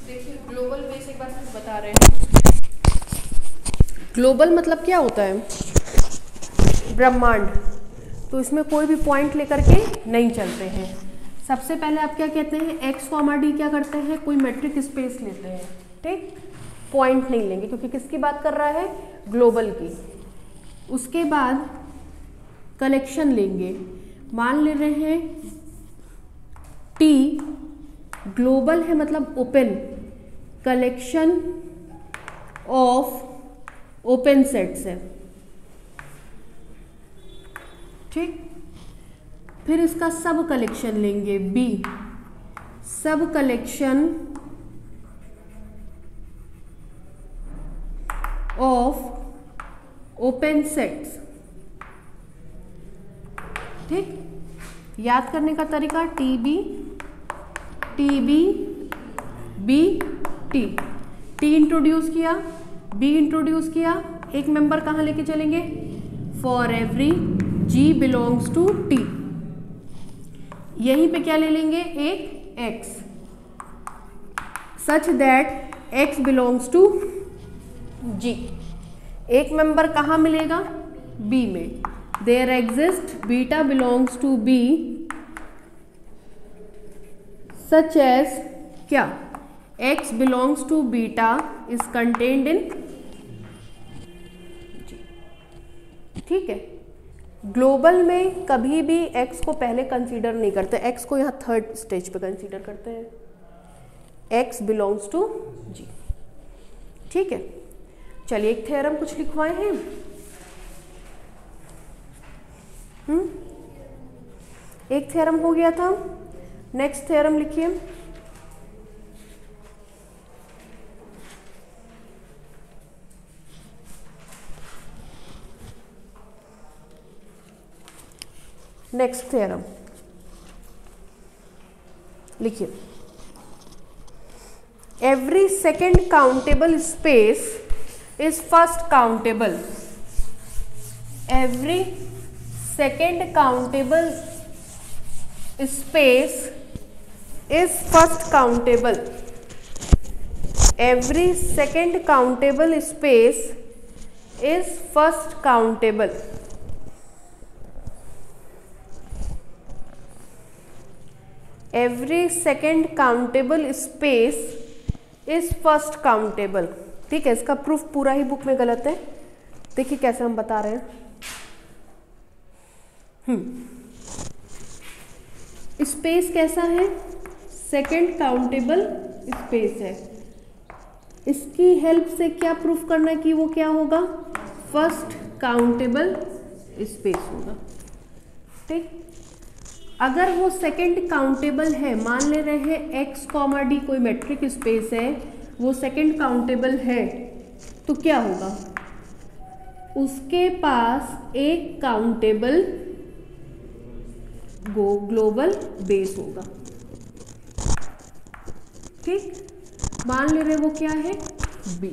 देखिए global base एक बार फिर बता रहे हैं। ग्लोबल मतलब क्या होता है? ब्रह्मांड। तो इसमें कोई भी पॉइंट लेकर के नहीं चलते हैं। सबसे पहले आप क्या कहते हैं, एक्स कॉमा डी क्या करते हैं, कोई मेट्रिक स्पेस लेते हैं, ठीक, पॉइंट नहीं लेंगे क्योंकि किसकी बात कर रहा है, ग्लोबल की। उसके बाद कलेक्शन लेंगे, मान ले रहे हैं टी ग्लोबल है मतलब open, collection of open sets है, ठीक। फिर इसका सब कलेक्शन लेंगे बी, सब कलेक्शन ऑफ ओपन सेट्स, ठीक। याद करने का तरीका T B B T, T introduce किया, बी इंट्रोड्यूस किया, एक मेंबर कहाँ लेके चलेंगे, for every G belongs to T, यहीं पे क्या ले लेंगे, एक x, such that x belongs to G. एक मेंबर कहाँ मिलेगा, बी में, there exist beta belongs to B such as क्या, x belongs to beta is contained in G, ठीक है। ग्लोबल में कभी भी x को पहले कंसीडर नहीं करते, x को यहाँ थर्ड स्टेज पे कंसीडर करते हैं, x बिलोंग्स टू G, ठीक है। चलिए एक थ्योरम कुछ लिखवाए हैं, एक थ्योरम हो गया था, नेक्स्ट थ्योरम लिखिए। नेक्स्ट थ्योरम लिखिए, every second countable space is first countable, every second countable space is first countable, every second countable space is first countable, every second countable space is first countable, ठीक है। इसका proof पूरा ही book में गलत है, देखिए कैसे हम बता रहे हैं। स्पेस कैसा है, सेकेंड काउंटेबल स्पेस है, इसकी हेल्प से क्या प्रूफ करना है कि वो क्या होगा, फर्स्ट काउंटेबल स्पेस होगा, ठीक। अगर वो सेकेंड काउंटेबल है, मान ले रहे हैं एक्स कॉमा डी कोई मेट्रिक स्पेस है, वो सेकेंड काउंटेबल है, तो क्या होगा, उसके पास एक काउंटेबल ग्लोबल बेस होगा, ठीक। मान ले रहे वो क्या है, बी,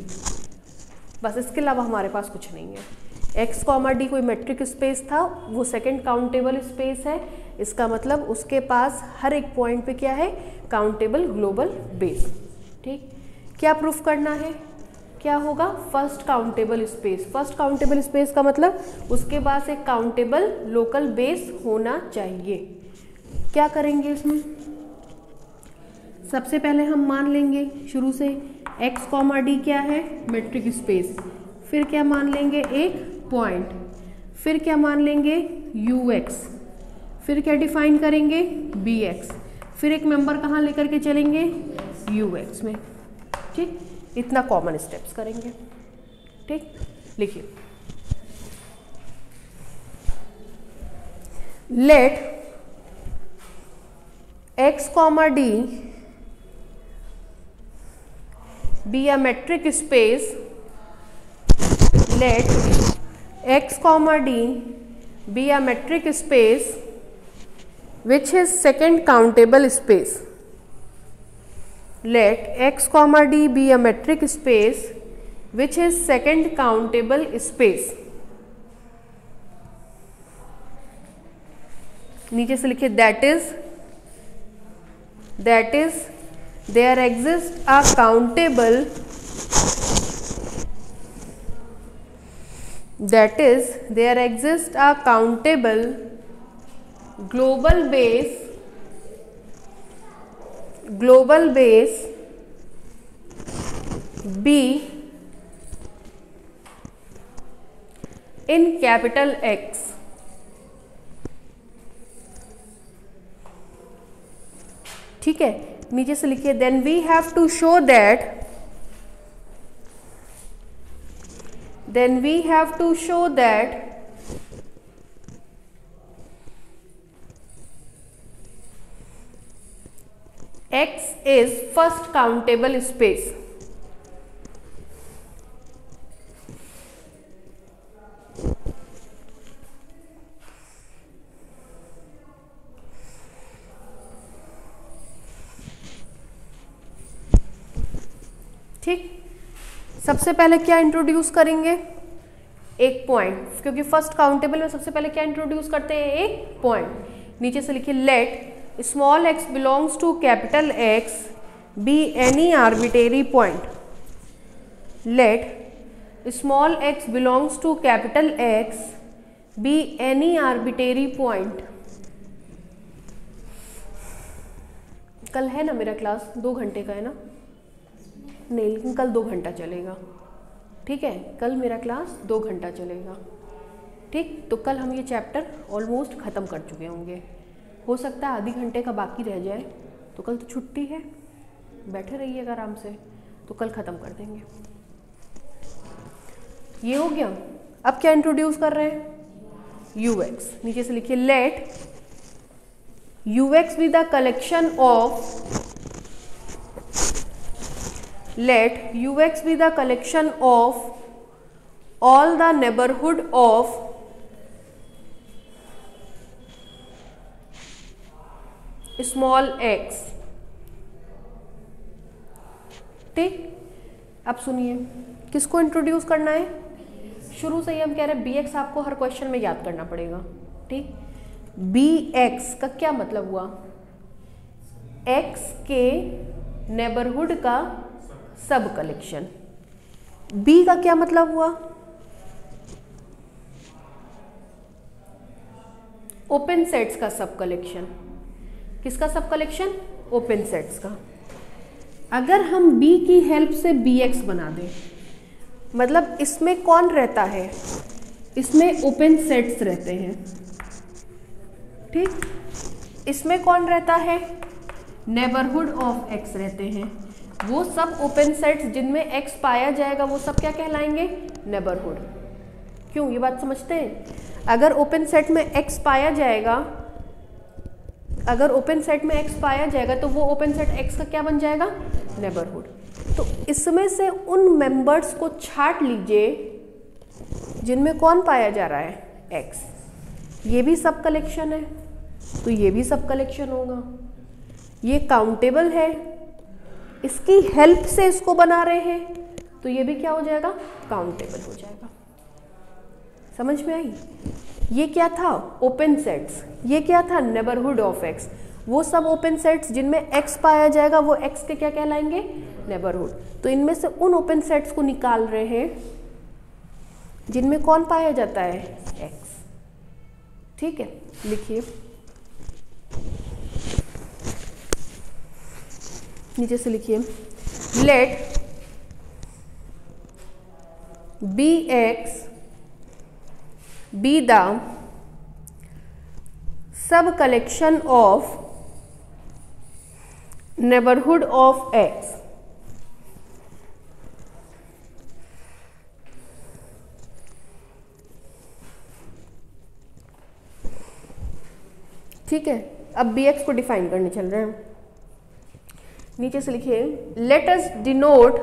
बस इसके अलावा हमारे पास कुछ नहीं है। एक्स कॉमा डी कोई मेट्रिक स्पेस था, वो सेकंड काउंटेबल स्पेस है, इसका मतलब उसके पास हर एक पॉइंट पे क्या है, काउंटेबल ग्लोबल बेस, ठीक। क्या प्रूफ करना है, क्या होगा, first countable space, first countable space का मतलब उसके पास एक काउंटेबल लोकल बेस होना चाहिए। क्या करेंगे इसमें, सबसे पहले हम मान लेंगे शुरू से x कॉमा डी क्या है, मेट्रिक स्पेस, फिर क्या मान लेंगे, एक पॉइंट, फिर क्या मान लेंगे, ux, फिर क्या डिफाइन करेंगे, bx, फिर एक मेंबर कहाँ लेकर के चलेंगे, ux में, ठीक। इतना कॉमन स्टेप्स करेंगे, ठीक। लिखिए, let x comma d be a metric space, let x comma d be a metric space which is second countable space, let x comma d be a metric space which is second countable space, नीचे से लिखिए that is there exists a countable, that is there exists a countable global base B in capital X. ठीक है, नीचे से लिखिए then we have to show that X is first countable space. ठीक, सबसे पहले क्या इंट्रोड्यूस करेंगे? एक पॉइंट, क्योंकि फर्स्ट काउंटेबल में सबसे पहले क्या इंट्रोड्यूस करते हैं? एक पॉइंट। नीचे से लिखिए let small x belongs to capital X be any arbitrary point. Let small x belongs to capital X be any arbitrary point. कल है ना मेरा क्लास, 2 घंटे का है ना? नहीं, लेकिन कल 2 घंटा चलेगा। ठीक है, कल मेरा क्लास 2 घंटा चलेगा। ठीक, तो कल हम ये चैप्टर ऑलमोस्ट ख़त्म कर चुके होंगे। हो सकता है आधे घंटे का बाकी रह जाए, तो कल तो छुट्टी है, बैठे रहिएगा आराम से, तो कल ख़त्म कर देंगे। ये हो गया। अब क्या इंट्रोड्यूस कर रहे हैं? ux। नीचे से लिखिए let ux be the collection of all the neighborhood of small x। ठीक, अब सुनिए किसको इंट्रोड्यूस करना है? शुरू से ही हम कह रहे हैं bx आपको हर क्वेश्चन में याद करना पड़ेगा। ठीक, bx का क्या मतलब हुआ? x के नेबरहुड का सब कलेक्शन। b का क्या मतलब हुआ? ओपन सेट्स का सब कलेक्शन। किसका सब कलेक्शन? ओपन सेट्स का। अगर हम b की हेल्प से bx बना दें, मतलब इसमें कौन रहता है? इसमें ओपन सेट्स रहते हैं। ठीक, इसमें कौन रहता है? नेबरहुड ऑफ x रहते हैं। वो सब ओपन सेट्स जिनमें x पाया जाएगा वो सब क्या कहलाएंगे? नेबरहुड। क्यों, ये बात समझते हैं? अगर ओपन सेट में x पाया जाएगा, तो वो ओपन सेट x का क्या बन जाएगा? नेबरहुड। तो इसमें से उन मेंबर्स को छांट लीजिए जिनमें कौन पाया जा रहा है? x। ये भी सब कलेक्शन है, तो ये भी सब कलेक्शन होगा। ये काउंटेबल है, इसकी हेल्प से इसको बना रहे हैं, तो ये भी क्या हो जाएगा? काउंटेबल हो जाएगा। समझ में आई? ये क्या था? Open sets. ये क्या था? Neighbourhood of x। वो सब ओपन सेट्स जिनमें x पाया जाएगा वो x के क्या कहलाएंगे? नेबरहुड। तो इनमें से उन ओपन सेट्स को निकाल रहे हैं जिनमें कौन पाया जाता है? x। ठीक है, लिखिए नीचे से लिखिए late bx be the sub collection of neighborhood of x। ठीक है, अब bx को डिफाइन करने चल रहे हैं। नीचे से लिखिए let us denote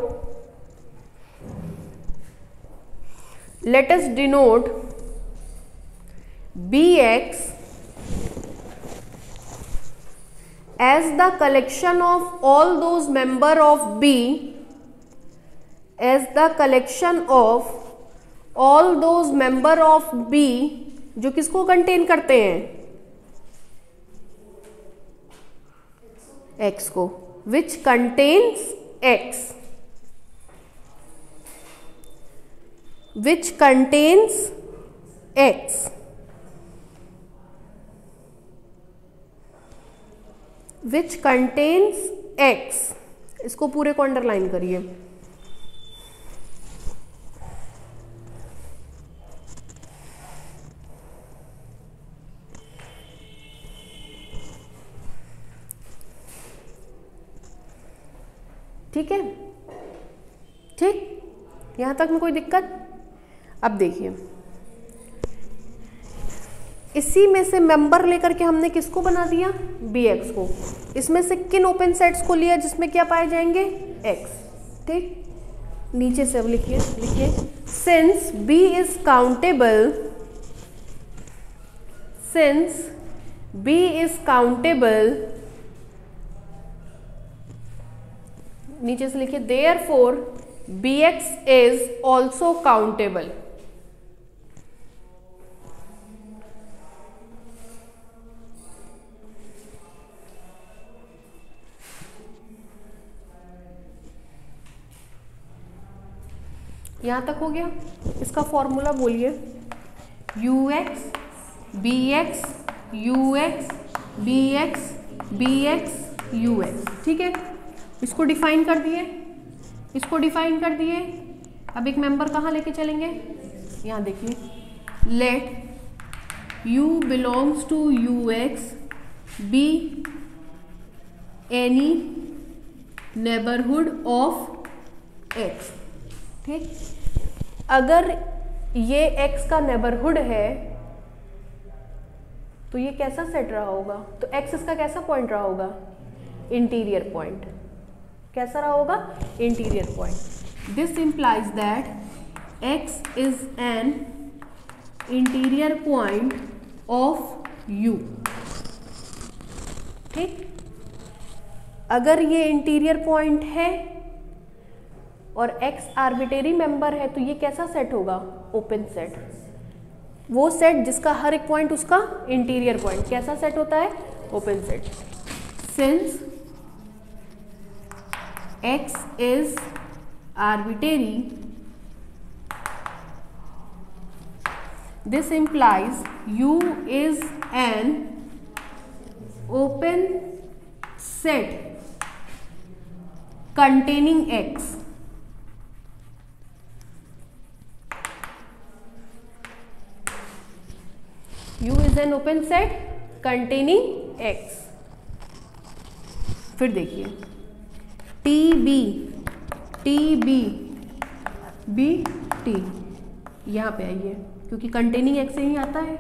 bx as the collection of all those member of b, as the collection of all those member of b जो किसको कंटेन करते हैं? x को। which contains x, which contains x, which contains x, इसको पूरे को underline करिए। ठीक है, ठीक, यहां तक में कोई दिक्कत? अब देखिए, इसी में से मेंबर लेकर के हमने किसको बना दिया, bx को। इसमें से किन ओपन सेट्स को लिया जिसमें क्या पाए जाएंगे, x। ठीक, नीचे से अब लिखिए, since b is countable, since b is countable, नीचे से लिखिए therefore bx is also countable. यहां तक हो गया? इसका फॉर्मूला बोलिए, ux bx ux bx bx ux। ठीक है, इसको डिफाइन कर दिए, इसको डिफाइन कर दिए। अब एक मेंबर कहाँ लेके चलेंगे, यहाँ देखिए, let u belongs to ux be any neighbourhood of x। ठीक, अगर ये x का नेबरहुड है तो ये कैसा सेट रहा होगा, तो x इसका कैसा पॉइंट रहा होगा, इंटीरियर पॉइंट। कैसा रहा होगा, interior point. This implies that x is an interior point of u। ठीक, अगर ये इंटीरियर पॉइंट है और x आर्बिट्रेरी मेंबर है तो ये कैसा सेट होगा, ओपन सेट। वो सेट जिसका हर एक पॉइंट उसका इंटीरियर पॉइंट, कैसा सेट होता है, open set. Since x is arbitrary, this implies u is an open set containing x। u is an open set containing x। फिर देखिए, TB TB BT, यहाँ पे आइए, क्योंकि कंटेनिंग x से ही आता है।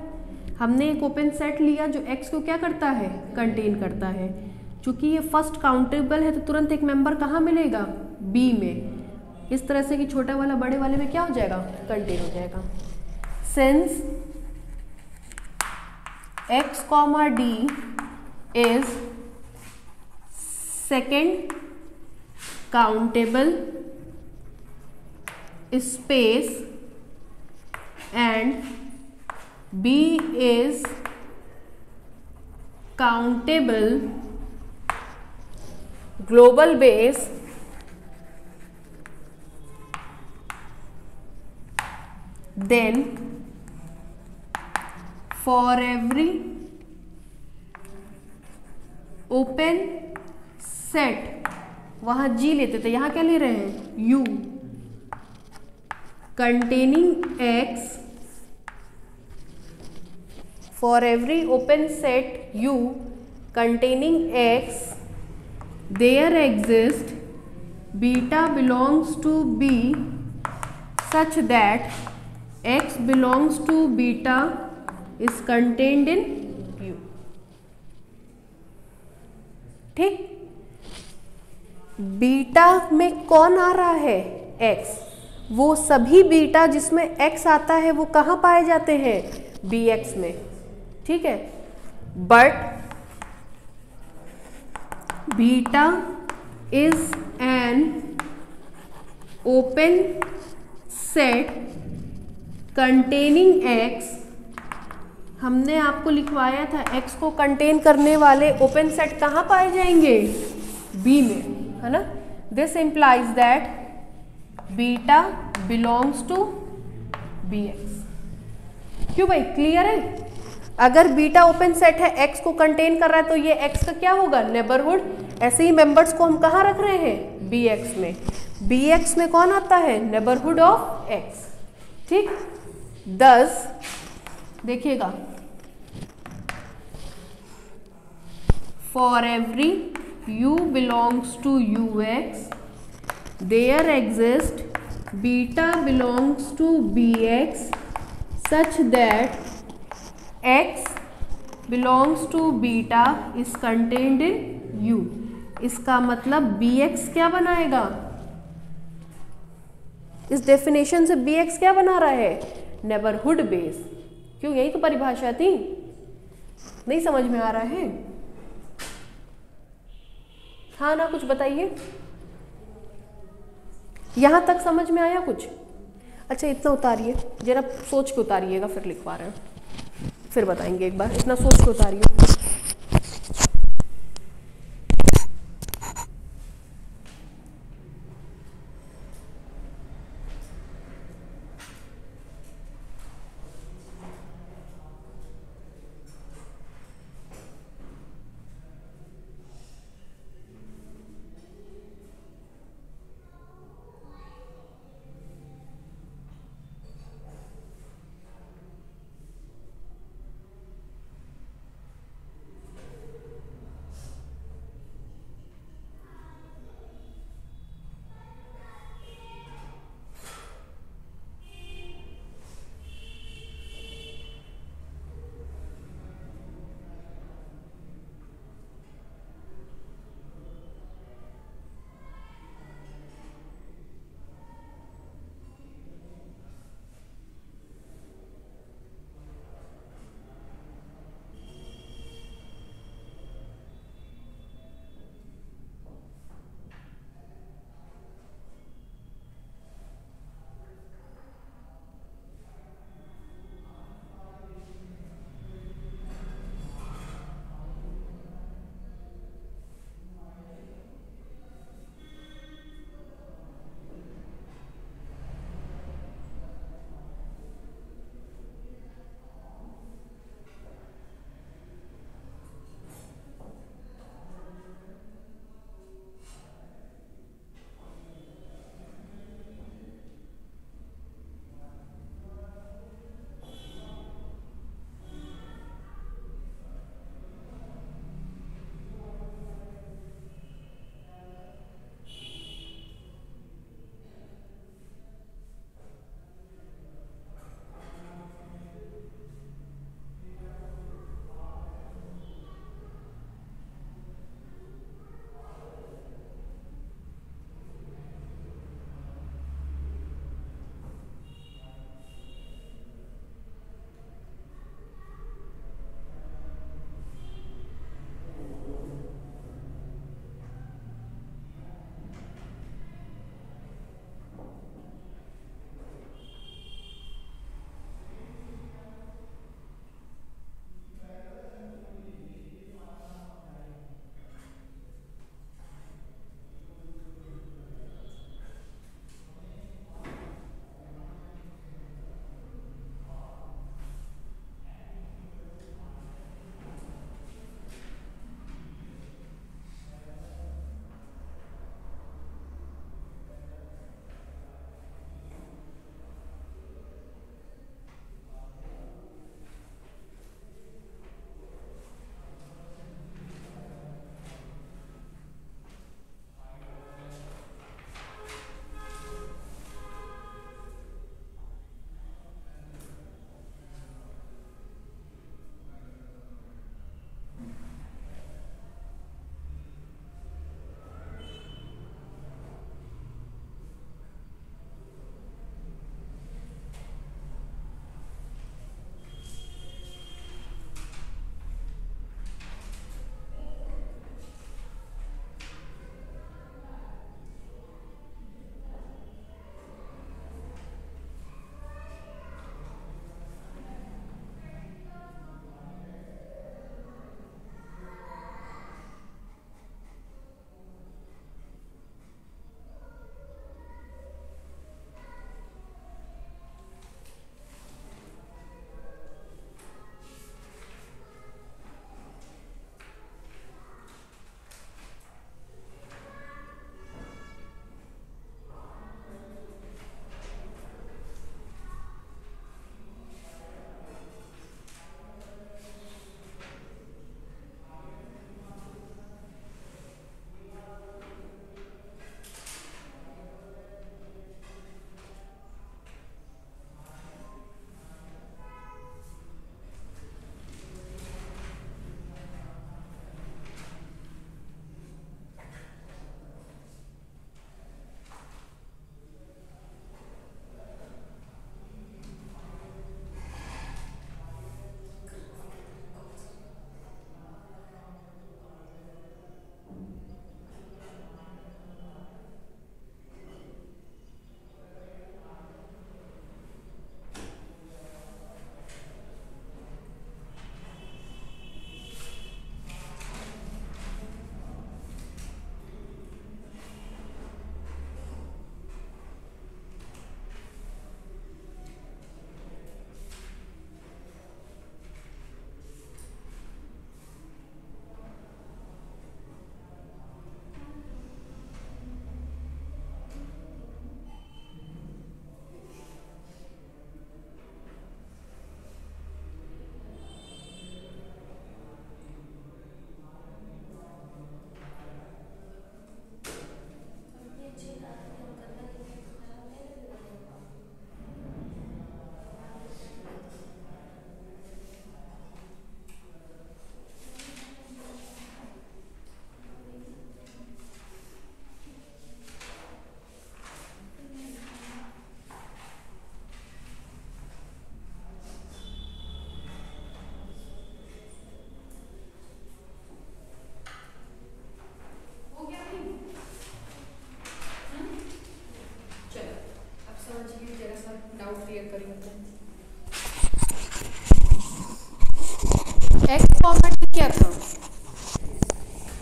हमने एक ओपन सेट लिया जो x को क्या करता है, कंटेन करता है। चूंकि ये फर्स्ट काउंटेबल है तो तुरंत एक मेंबर कहाँ मिलेगा, B में। इस तरह से कि छोटा वाला बड़े वाले में क्या हो जाएगा, कंटेन हो जाएगा। Since x, d is second countable space and b is countable global base, then for every open set, वहां G लेते थे, यहां क्या ले रहे हैं, U containing X, for every open set U containing X, there exists beta belongs to B such that X belongs to beta is contained in U। ठीक, beta में कौन आ रहा है, x। वो सभी बीटा जिसमें x आता है वो कहाँ पाए जाते हैं, bx में। ठीक है, but beta is an open set containing x। हमने आपको लिखवाया था x को कंटेन करने वाले ओपन सेट कहाँ पाए जाएंगे, बी में, है ना। This implies that beta belongs to B x. क्यों भाई, क्लियर है? अगर बीटा ओपन सेट है, एक्स को कंटेन कर रहा है, तो ये एक्स का क्या होगा, नेबरहुड। ऐसे ही मेंबर्स को हम कहाँ रख रहे हैं, बी एक्स में। बी एक्स में कौन आता है, नेबरहुड ऑफ एक्स। ठीक, 10 देखिएगा, for every u belongs to U x there exist beta belongs to B x such that x belongs to beta is contained in u। इसका मतलब bx क्या बनाएगा, इस डेफिनेशन से bx क्या बना रहा है, नेबरहुड बेस। क्यों, यही तो परिभाषा थी। नहीं समझ में आ रहा है? हाँ ना, कुछ बताइए, यहां तक समझ में आया कुछ? अच्छा इतना उतारिए जरा, सोच के उतारिएगा, फिर लिखवा रहे हैं, फिर बताएंगे एक बार, इतना सोच के उतारिए।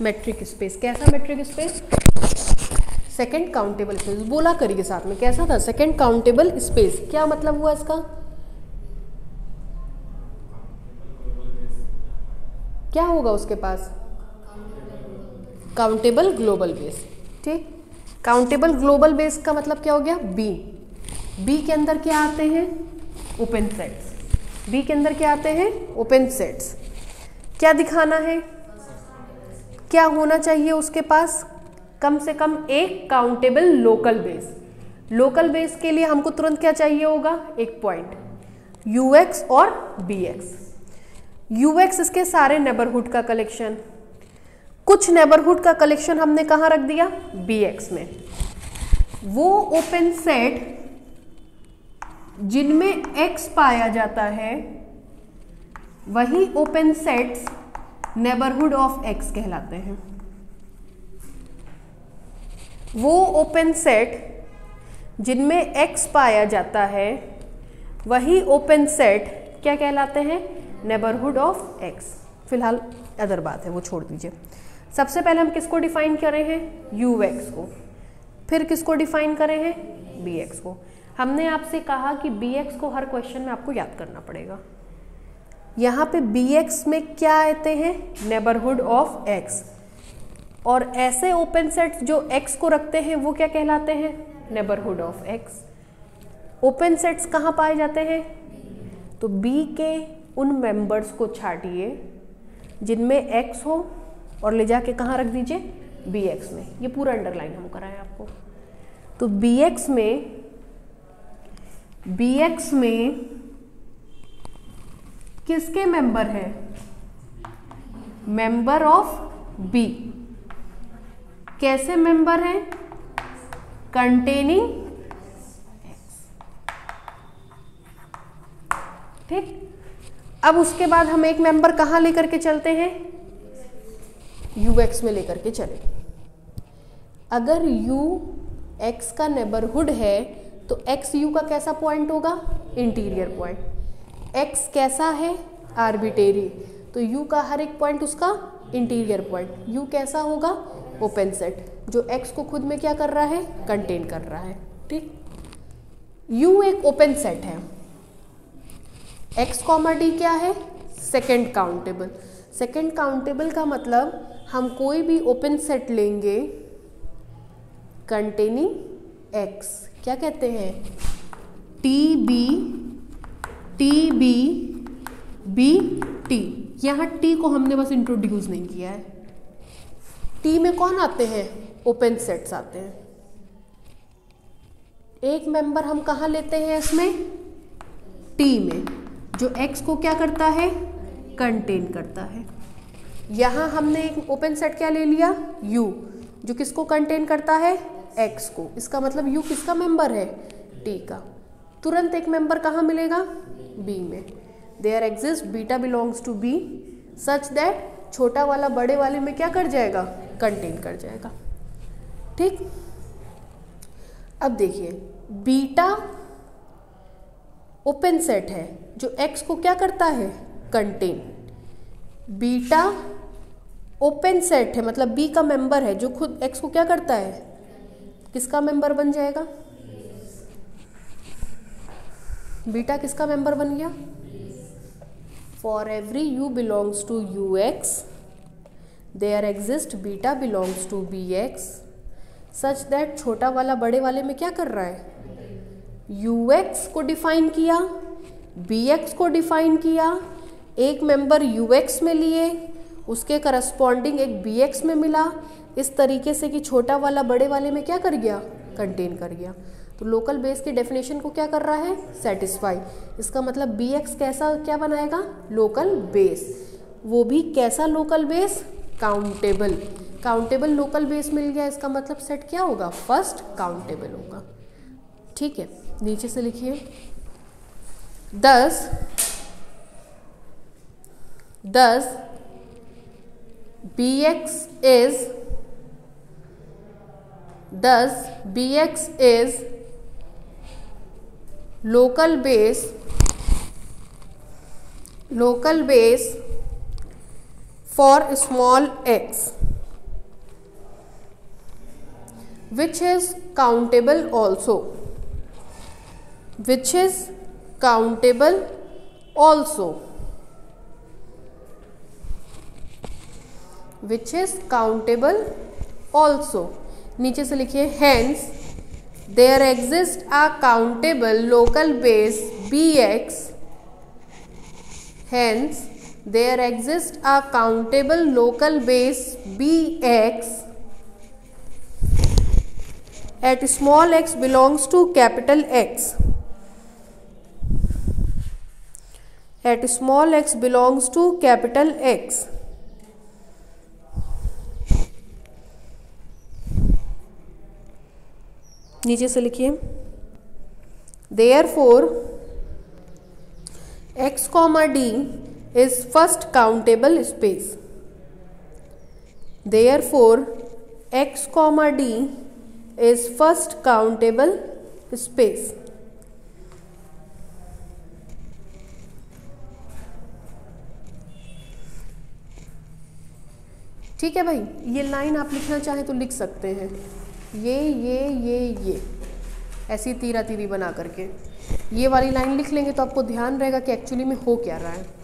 Metric space. कैसा metric space? Second countable space. बोला करिए साथ में, कैसा था? Second countable space. क्या मतलब हुआ इसका? क्या होगा उसके पास? Countable global base. ठीक, काउंटेबल ग्लोबल बेस का मतलब क्या हो गया? बी। बी के अंदर क्या आते हैं? Open sets. बी के अंदर क्या आते हैं? Open sets. क्या दिखाना है? क्या होना चाहिए उसके पास? कम से कम एक countable local base. Local base के लिए हमको तुरंत क्या चाहिए होगा? एक पॉइंट, यूएक्स और बीएक्स। यूएक्स इसके सारे नेबरहुड का कलेक्शन, कुछ नेबरहुड का कलेक्शन हमने कहाँ रख दिया? बीएक्स में। वो ओपन सेट जिनमें एक्स पाया जाता है वही open sets neighbourhood of x कहलाते हैं। वो ओपन सेट जिनमें एक्स पाया जाता है वही ओपन सेट क्या कहलाते हैं? Neighbourhood of x. फिलहाल अदर बात है, वो छोड़ दीजिए। सबसे पहले हम किसको डिफाइन कर रहे हैं? यूएक्स को। फिर किसको डिफाइन कर रहे हैं? बीएक्स को। हमने आपसे कहा कि बीएक्स को हर क्वेश्चन में आपको याद करना पड़ेगा। यहाँ पे बीएक्स में क्या आते हैं? Neighbourhood of x. और ऐसे ओपन सेट्स जो एक्स को रखते हैं वो क्या कहलाते हैं? Neighbourhood of x. Open sets कहाँ पाए जाते हैं? तो बी के उन मेंबर्स को छाटिए जिनमें एक्स हो और ले जाके कहाँ रख दीजिए? बीएक्स में। ये पूरा अंडरलाइन हम कराएं आपको। तो बीएक्स में किसके मेंबर है? Member of B. कैसे मेंबर है? Containing x. ठीक, अब उसके बाद हम एक मेंबर कहाँ लेकर के चलते हैं? यूएक्स में लेकर के चले। अगर यू एक्स का नेबरहुड है तो एक्स यू का कैसा पॉइंट होगा? Interior point. एक्स कैसा है? आर्बिटेरी। तो यू का हर एक पॉइंट उसका इंटीरियर पॉइंट। यू कैसा होगा? ओपन सेट जो एक्स को खुद में क्या कर रहा है? कंटेन कर रहा है। ठीक, यू एक ओपन सेट है। एक्स कॉमा डी क्या है? Second countable. सेकेंड काउंटेबल का मतलब हम कोई भी ओपन सेट लेंगे कंटेनिंग एक्स, क्या कहते हैं? T B B T. यहाँ टी को हमने बस इंट्रोड्यूस नहीं किया है। टी में कौन आते हैं? ओपन सेट्स आते हैं। एक मेंबर हम कहाँ लेते हैं इसमें? टी में, जो एक्स को क्या करता है? कंटेन करता है। यहाँ हमने एक ओपन सेट क्या ले लिया? यू, जो किसको कंटेन करता है? एक्स को। इसका मतलब यू किसका मेंबर है? टी का। तुरंत एक मेंबर कहाँ मिलेगा? बी में। There exist beta belongs to B such that छोटा वाला बड़े वाले में क्या कर जाएगा? कंटेन कर जाएगा। ठीक, अब देखिए बीटा ओपन सेट है जो एक्स को क्या करता है? कंटेन। बीटा ओपन सेट है मतलब बी का मेंबर है जो खुद एक्स को क्या करता है? किसका मेंबर बन जाएगा? बीटा किसका मेंबर बन गया? For every U belongs to U x there exist beta belongs to B x such that छोटा वाला बड़े वाले में क्या कर रहा है? यू एक्स को डिफाइन किया, बी एक्स को डिफाइन किया, एक मेंबर यू एक्स में लिए, उसके करस्पॉन्डिंग एक बी एक्स में मिला, इस तरीके से कि छोटा वाला बड़े वाले में क्या कर गया? कंटेन कर गया। तो लोकल बेस की डेफिनेशन को क्या कर रहा है? सेटिस्फाई। इसका मतलब बी एक्स कैसा क्या बनाएगा? Local base. वो भी कैसा local base? Countable. Countable local base मिल गया, इसका मतलब सेट क्या होगा? फर्स्ट काउंटेबल होगा। ठीक है, नीचे से लिखिए 10 bx is local base for small x। which is countable also, which is countable also, which is countable also। नीचे से लिखिए hence there exists a countable local base bx, hence there exists a countable local base bx at small x belongs to capital X, at small x belongs to capital X। नीचे से लिखिए therefore x, d is first countable space, therefore x, d is first countable space। ठीक है भाई, ये line आप लिखना चाहें तो लिख सकते हैं, ये ऐसी तीरा तीरी बना करके ये वाली लाइन लिख लेंगे तो आपको ध्यान रहेगा कि एक्चुअली में हो क्या रहा है।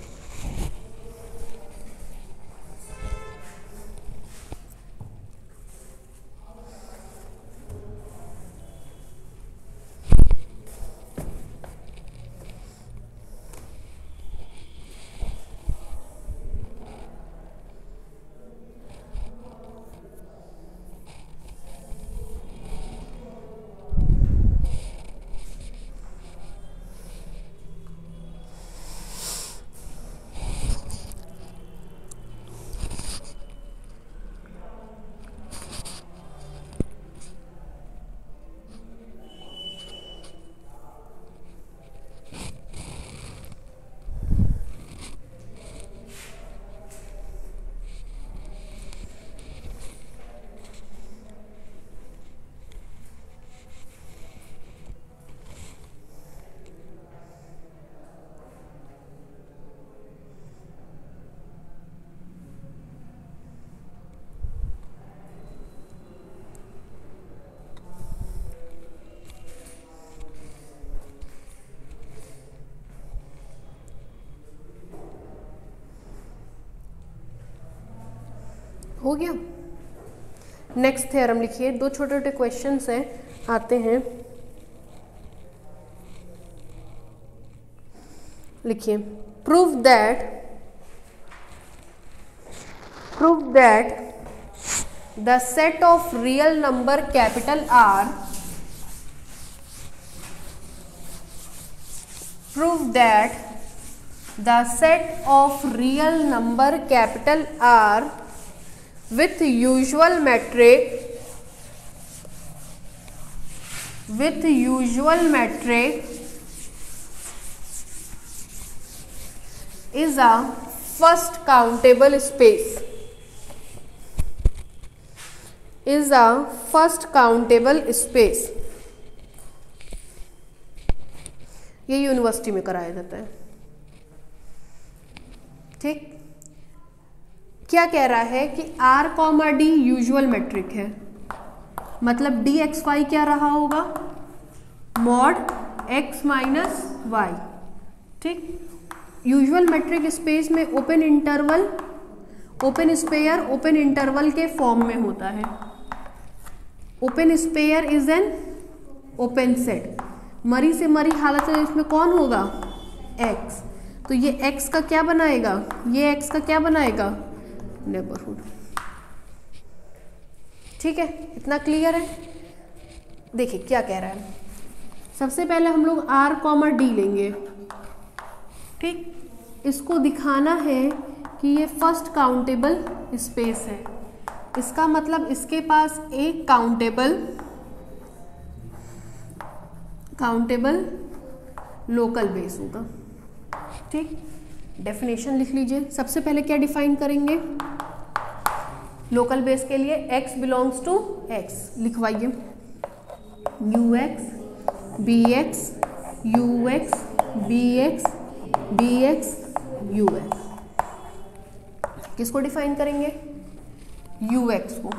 हो गया। नेक्स्ट थ्योरम लिखिए, दो छोटे छोटे क्वेश्चंस हैं, आते हैं। लिखिए prove that the set of real number capital R, prove that the set of real number capital R with usual metric is a first countable space, is a first countable space। ये university में कराया जाता है। ठीक, क्या कह रहा है कि R, D यूजुअल मेट्रिक है, मतलब dxy क्या रहा होगा, मॉड x माइनस वाई। ठीक, यूजुअल मेट्रिक स्पेस में open interval, open spare open interval के फॉर्म में होता है। Open spare is an open set, मरी से मरी हालत में इसमें कौन होगा, x, तो ये x का क्या बनाएगा, ये x का क्या बनाएगा, नेबरहुड। ठीक है, इतना क्लियर है। देखिए क्या कह रहा है, सबसे पहले हम लोग R, D लेंगे। ठीक, इसको दिखाना है कि ये फर्स्ट काउंटेबल स्पेस है, इसका मतलब इसके पास एक काउंटेबल लोकल बेस होगा। ठीक, डेफिनेशन लिख लीजिए। सबसे पहले क्या डिफाइन करेंगे, लोकल बेस के लिए x बिलोंग्स टू x लिखवाइए, ux bx ux bx bx ux। किसको डिफाइन करेंगे, ux को,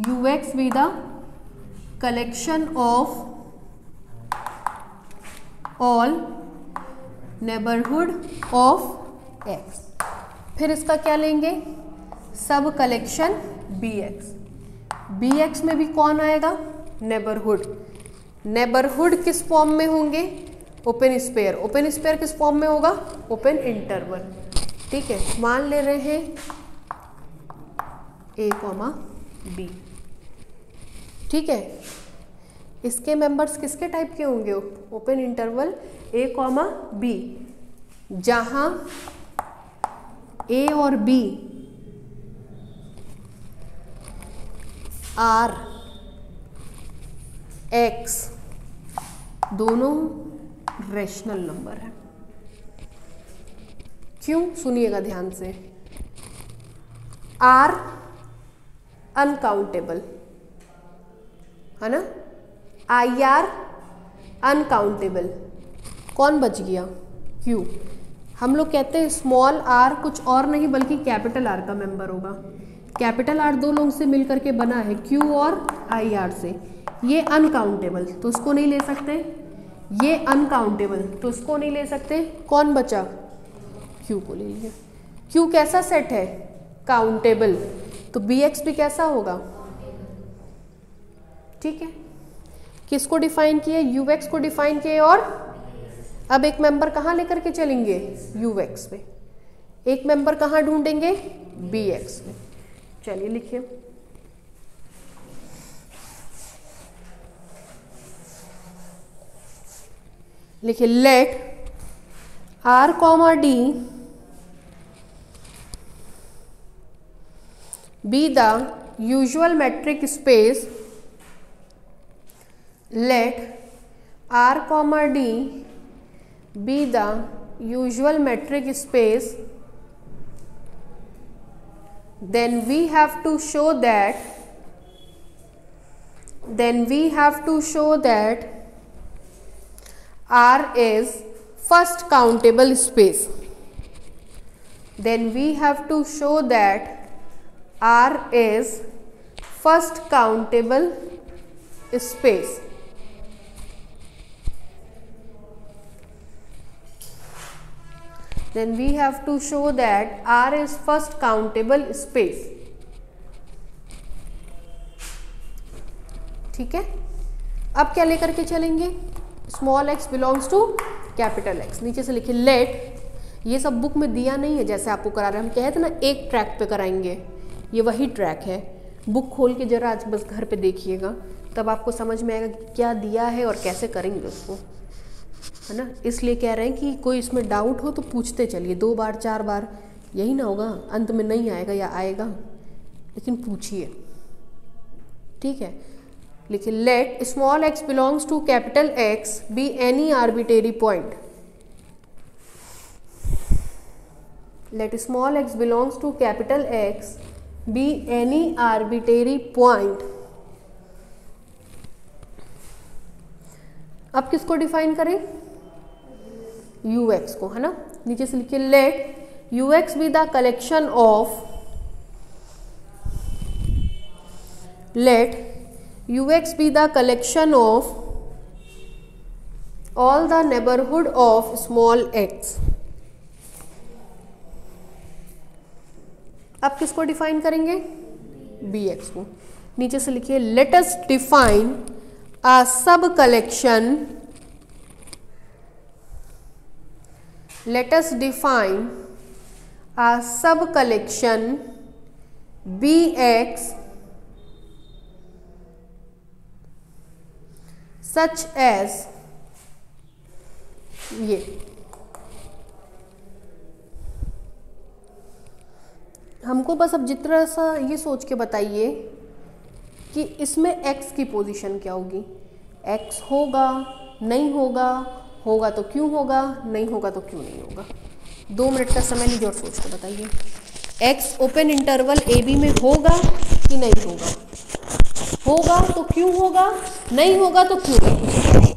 ux with the collection of all neighbourhood of x. फिर इसका क्या लेंगे, sub collection B x. B x में भी कौन आएगा, नेबरहुड। नेबरहुड किस फॉर्म में होंगे, ओपन स्पेयर। ओपन स्पेयर किस फॉर्म में होगा, ओपन इंटरवल। ठीक है, मान ले रहे हैं ए कॉमा बी। ठीक है, इसके मेंबर्स किसके टाइप के होंगे, ओपन इंटरवल ए कॉमा बी, जहां ए और बी आर एक्स दोनों रेशनल नंबर है। क्यों, सुनिएगा ध्यान से। आर अनकाउंटेबल है ना, आई आर अनकाउंटेबल, कौन बच गया, क्यू। हम लोग कहते हैं स्मॉल आर कुछ और नहीं बल्कि कैपिटल आर का मेंबर होगा। कैपिटल आर दो लोगों से मिलकर के बना है, क्यू और आई आर से। ये अनकाउंटेबल तो उसको नहीं ले सकते, ये अनकाउंटेबल तो उसको नहीं ले सकते, कौन बचा, क्यू को ले लिए। क्यू कैसा सेट है, काउंटेबल, तो बी एक्स भी कैसा होगा। ठीक है, किसको डिफाइन किया, यू एक्स को डिफाइन किया, और अब एक मेंबर कहाँ लेकर के चलेंगे, यू एक्स में। एक मेंबर कहाँ ढूंढेंगे, बी एक्स में। चलिए लिखिए, लिखिए let R comma d be the usual metric space, let R comma D be the usual metric space, then we have to show that R is first countable space. Then we have to show that R is first countable space. Then we have to show that R is first countable space. ठीक है, अब क्या लेकर के चलेंगे, small x belongs to capital X। नीचे से लिखिए लेट, ये सब बुक में दिया नहीं है जैसे आपको करा रहे हैं, हम कहते हैं ना एक ट्रैक पे कराएंगे, ये वही ट्रैक है। बुक खोल के जरा आज बस घर पे देखिएगा, तब आपको समझ में आएगा कि क्या दिया है और कैसे करेंगे उसको, है ना। इसलिए कह रहे हैं कि कोई इसमें डाउट हो तो पूछते चलिए, 2 बार 4 बार, यही ना होगा अंत में नहीं आएगा या आएगा, लेकिन पूछिए। ठीक है, लिखिए let small x belongs to capital X be any arbitrary point. Let small x belongs to capital X be any arbitrary point. अब किसको डिफाइन करें, यू एक्स को, है ना। नीचे से लिखिए let you x B the collection of, let you x B the collection of all the neighbourhood of small x. अब किसको डिफाइन करेंगे, बी एक्स को। नीचे से लिखिए let us define a sub collection, let us define a sub collection bx such as, ये हमको बस अब जितना सा ये सोच के बताइए कि इसमें x की पोजीशन क्या होगी, x होगा, नहीं होगा, होगा तो क्यों होगा, नहीं होगा तो क्यों नहीं होगा। 2 मिनट का समय लीजिए और सोच के बताइए, x open interval a b में होगा कि नहीं होगा, होगा तो क्यों होगा, नहीं होगा तो क्यों नहीं।